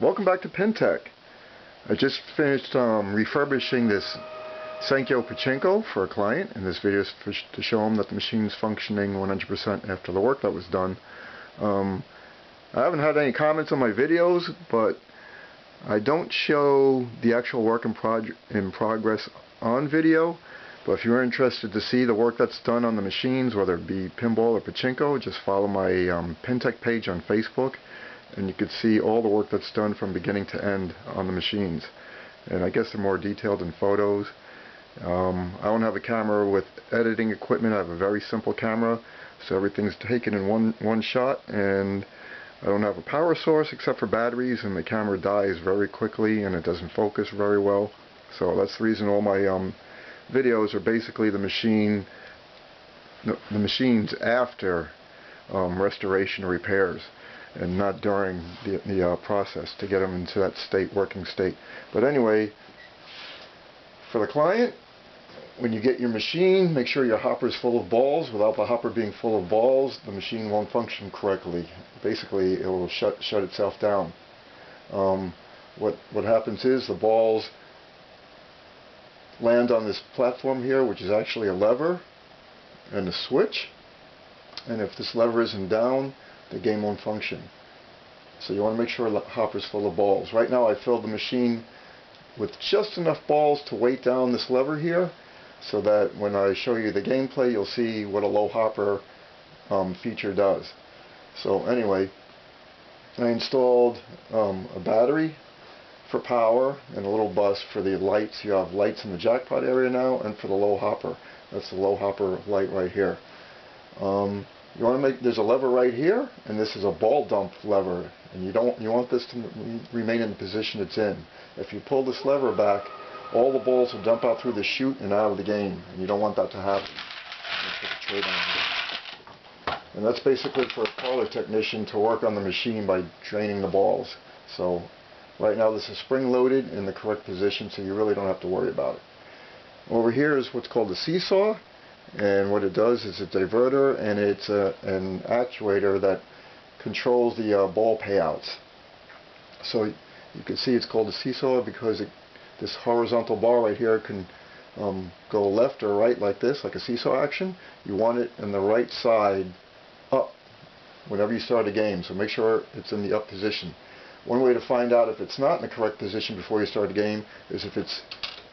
Welcome back to PinTech. I just finished refurbishing this Sankyo Pachinko for a client, and this video is to show him that the machine's functioning 100% after the work that was done. I haven't had any comments on my videos, but I don't show the actual work in progress on video. But if you're interested to see the work that's done on the machines, whether it be pinball or pachinko, just follow my PinTech page on Facebook, and you can see all the work that's done from beginning to end on the machines. And I guess they're more detailed in photos. I don't have a camera with editing equipment. I have a very simple camera, so everything's taken in one shot, and I don't have a power source except for batteries, and the camera dies very quickly and it doesn't focus very well. So that's the reason all my videos are basically the machines after restoration or repairs, and not during the process, to get them into that working state. But anyway, for the client, when you get your machine, make sure your hopper is full of balls. Without the hopper being full of balls, the machine won't function correctly. Basically, it will shut itself down. What happens is the balls land on this platform here, which is actually a lever and a switch, and if this lever isn't down, the game won't function. So you want to make sure the hopper's full of balls. Right now I filled the machine with just enough balls to weight down this lever here, so that when I show you the gameplay, you'll see what a low hopper feature does. So anyway, I installed a battery for power and a little bus for the lights. You have lights in the jackpot area now, and for the low hopper. That's the low hopper light right here. You want to make, there's a lever right here, and this is a ball dump lever, and you want this to remain in the position it's in. If you pull this lever back, all the balls will dump out through the chute and out of the game, and you don't want that to happen. Put the trade on here. And that's basically for a parlor technician to work on the machine by draining the balls. So right now this is spring loaded in the correct position, so you really don't have to worry about it. Over here is what's called a seesaw, and what it does is it's a diverter, and it's an actuator that controls the ball payouts. So you can see it's called a seesaw because this horizontal bar right here can go left or right like this, like a seesaw action. You want it in the right side up whenever you start a game, so make sure it's in the up position. One way to find out if it's not in the correct position before you start a game is if it's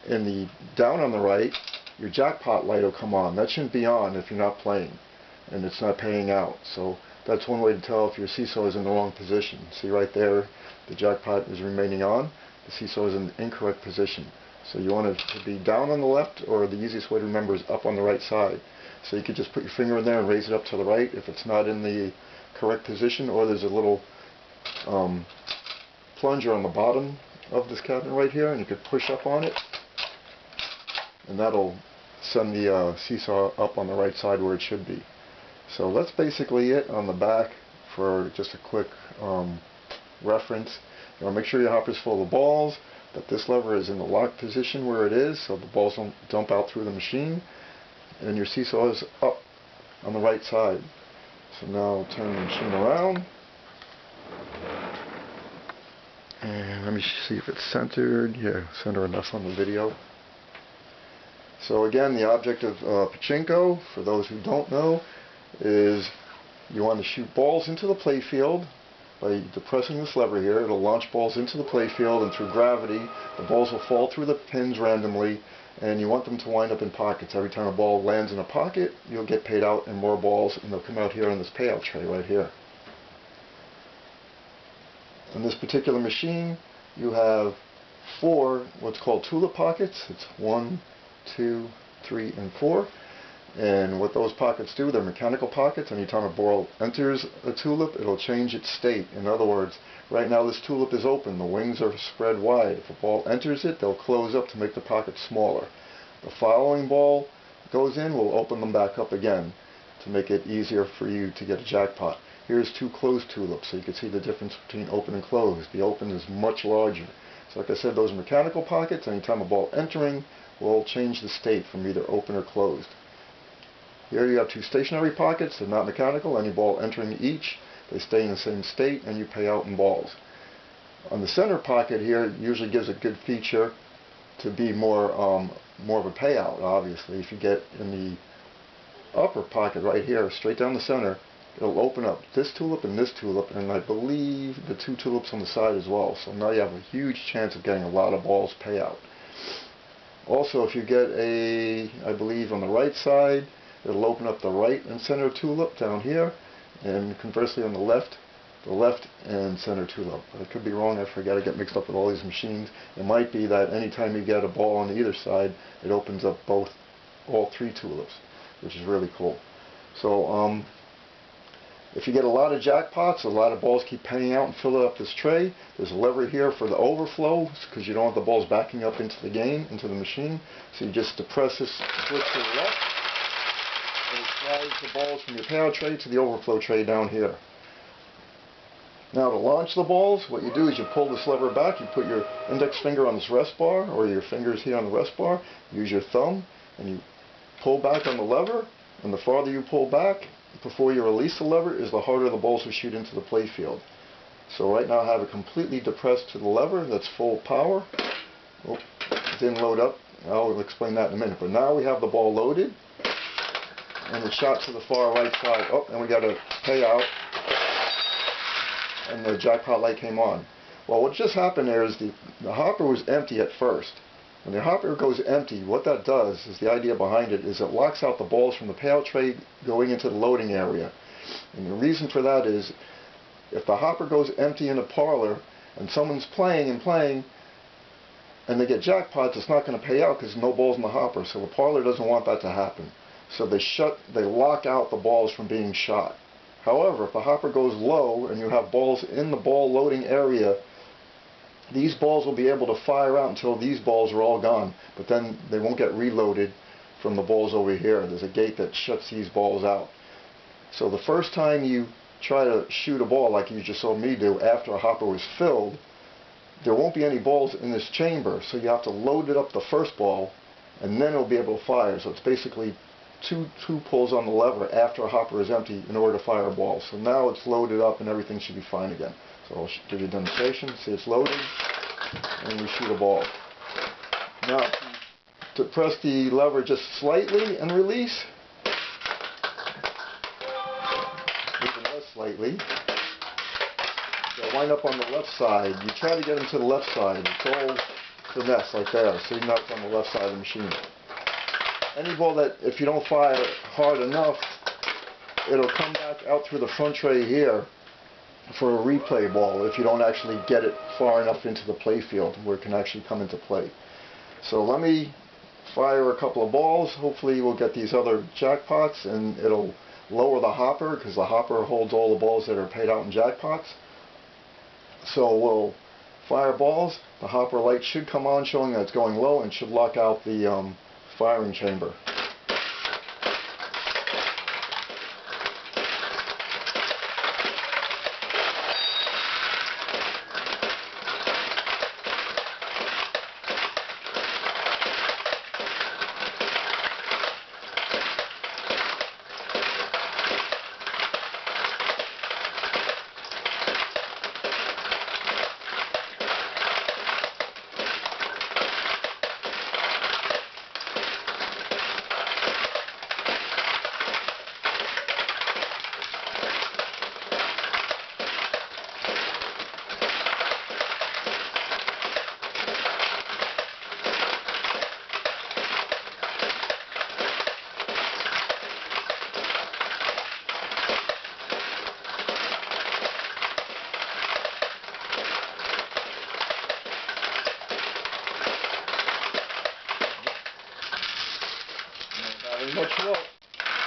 in the down on the right, your jackpot light will come on. That shouldn't be on if you're not playing and it's not paying out. So that's one way to tell if your seesaw is in the wrong position. See right there, the jackpot is remaining on. The seesaw is in the incorrect position. So you want it to be down on the left, or the easiest way to remember is up on the right side. So you could just put your finger in there and raise it up to the right if it's not in the correct position, or there's a little plunger on the bottom of this cabinet right here, and you could push up on it, and that'll send the seesaw up on the right side where it should be. So that's basically it on the back for just a quick reference. You want to make sure your hopper's full of balls, that this lever is in the lock position where it is, so the balls don't dump out through the machine, and your seesaw is up on the right side. So now I'll turn the machine around, and let me see if it's centered. Yeah, center enough on the video. So again, the object of Pachinko, for those who don't know, is you want to shoot balls into the playfield by depressing this lever here. It'll launch balls into the playfield, and through gravity, the balls will fall through the pins randomly, and you want them to wind up in pockets. Every time a ball lands in a pocket, you'll get paid out in more balls, and they'll come out here on this payout tray right here. On this particular machine, you have 4 what's called tulip pockets. It's 1, 2, 3, and 4. And what those pockets do, they're mechanical pockets. Anytime a ball enters a tulip, it'll change its state. In other words, right now this tulip is open, the wings are spread wide. If a ball enters it, they'll close up to make the pocket smaller. The following ball goes in, we'll open them back up again to make it easier for you to get a jackpot. Here's 2 closed tulips, so you can see the difference between open and closed. The open is much larger. So like I said, those are mechanical pockets. Anytime a ball entering will change the state from either open or closed. Here you have 2 stationary pockets. They're not mechanical. Any ball entering each, they stay in the same state, and you pay out in balls. On the center pocket here, it usually gives a good feature to be more of a payout, obviously. If you get in the upper pocket right here, straight down the center, it'll open up this tulip and this tulip, and I believe the 2 tulips on the side as well. So now you have a huge chance of getting a lot of balls payout. Also, if you get I believe on the right side, it'll open up the right and center tulip down here, and conversely on the left and center tulip. I could be wrong, I forget, I get mixed up with all these machines. It might be that anytime you get a ball on either side, it opens up all 3 tulips, which is really cool. So if you get a lot of jackpots, a lot of balls keep penning out and filling up this tray, there's a lever here for the overflow, because you don't want the balls backing up into the game, into the machine. So you just depress this switch to the left, and it slides the balls from your payout tray to the overflow tray down here. Now to launch the balls, what you do is you pull this lever back, you put your index finger on this rest bar, or your fingers here on the rest bar, use your thumb, and you pull back on the lever, and the farther you pull back, before you release the lever, is the harder the balls will shoot into the playfield. So right now I have it completely depressed to the lever, that's full power. Oh, it didn't load up, I'll explain that in a minute. But now we have the ball loaded, and it shot to the far right side. Oh, and we got a payout, and the jackpot light came on. Well, what just happened there is the hopper was empty at first. When the hopper goes empty, what that does, is the idea behind it, is it locks out the balls from the payout tray going into the loading area. And the reason for that is, if the hopper goes empty in a parlor, and someone's playing and playing, and they get jackpots, it's not going to pay out because no balls in the hopper. So the parlor doesn't want that to happen. So they lock out the balls from being shot. However, if the hopper goes low and you have balls in the ball loading area, these balls will be able to fire out until these balls are all gone, but then they won't get reloaded from the balls over here. There's a gate that shuts these balls out. So the first time you try to shoot a ball like you just saw me do after a hopper was filled, there won't be any balls in this chamber, so you have to load it up the first ball, and then it'll be able to fire. So it's basically two pulls on the lever after a hopper is empty in order to fire a ball. So now it's loaded up and everything should be fine again. So I'll give you a demonstration. See, it's loaded, and we shoot a ball. Now, to press the lever just slightly and release, even less slightly, they'll wind up on the left side. You try to get them to the left side. It's all finesse like there. So you know it's on the left side of the machine. Any ball that, if you don't fire hard enough, it'll come back out through the front tray here for a replay ball if you don't actually get it far enough into the play field where it can actually come into play. So let me fire a couple of balls. Hopefully we'll get these other jackpots, and it'll lower the hopper because the hopper holds all the balls that are paid out in jackpots. So we'll fire balls. The hopper light should come on showing that it's going low and should lock out the firing chamber. Much luck.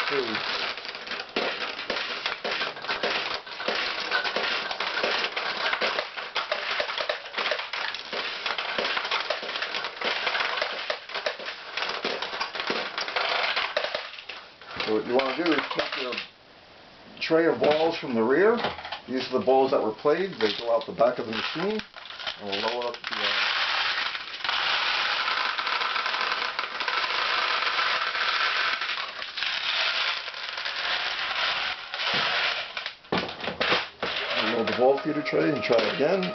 Please. So what you want to do is take your tray of balls from the rear. These are the balls that were played. They go out the back of the machine, and we'll lower up the load the ball feeder tray and try again.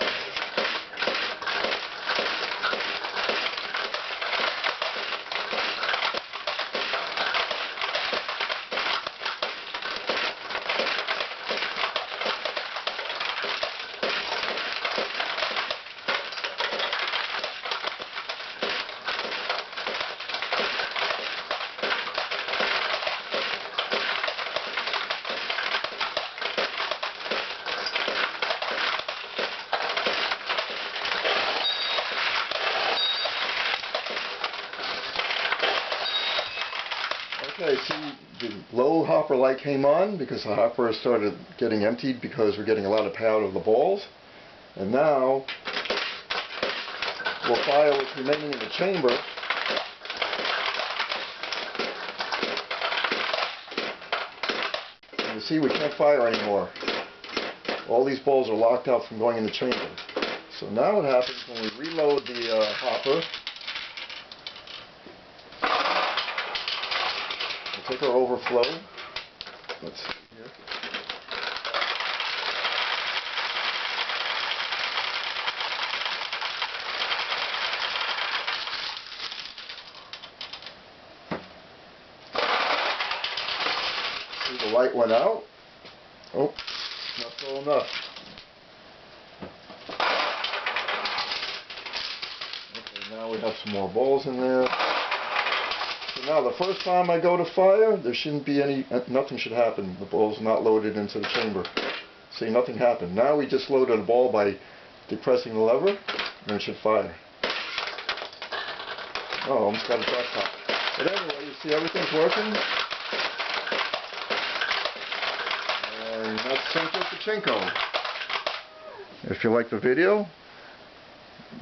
see the low hopper light came on because the hopper started getting emptied because we're getting a lot of pay out of the balls. And now we'll fire what's remaining in the chamber. And you see we can't fire anymore. All these balls are locked out from going in the chamber. So now what happens when we reload the hopper, we'll take our overflow. Let's see here. See, the light went out. Oh, not full enough. Now we have some more balls in there. So now the first time I go to fire, there shouldn't be nothing should happen. The ball's not loaded into the chamber. See, nothing happened. Now we just loaded a ball by depressing the lever, and it should fire. Oh, almost got a jackpot. But anyway, you see everything's working. And that's Sankyo Pachinko. If you like the video,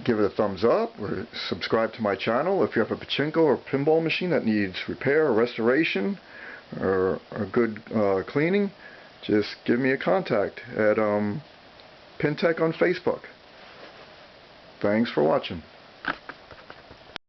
give it a thumbs up or subscribe to my channel. If you have a Pachinko or pinball machine that needs repair or restoration or a good cleaning, just give me a contact at Pintech on Facebook. Thanks for watching.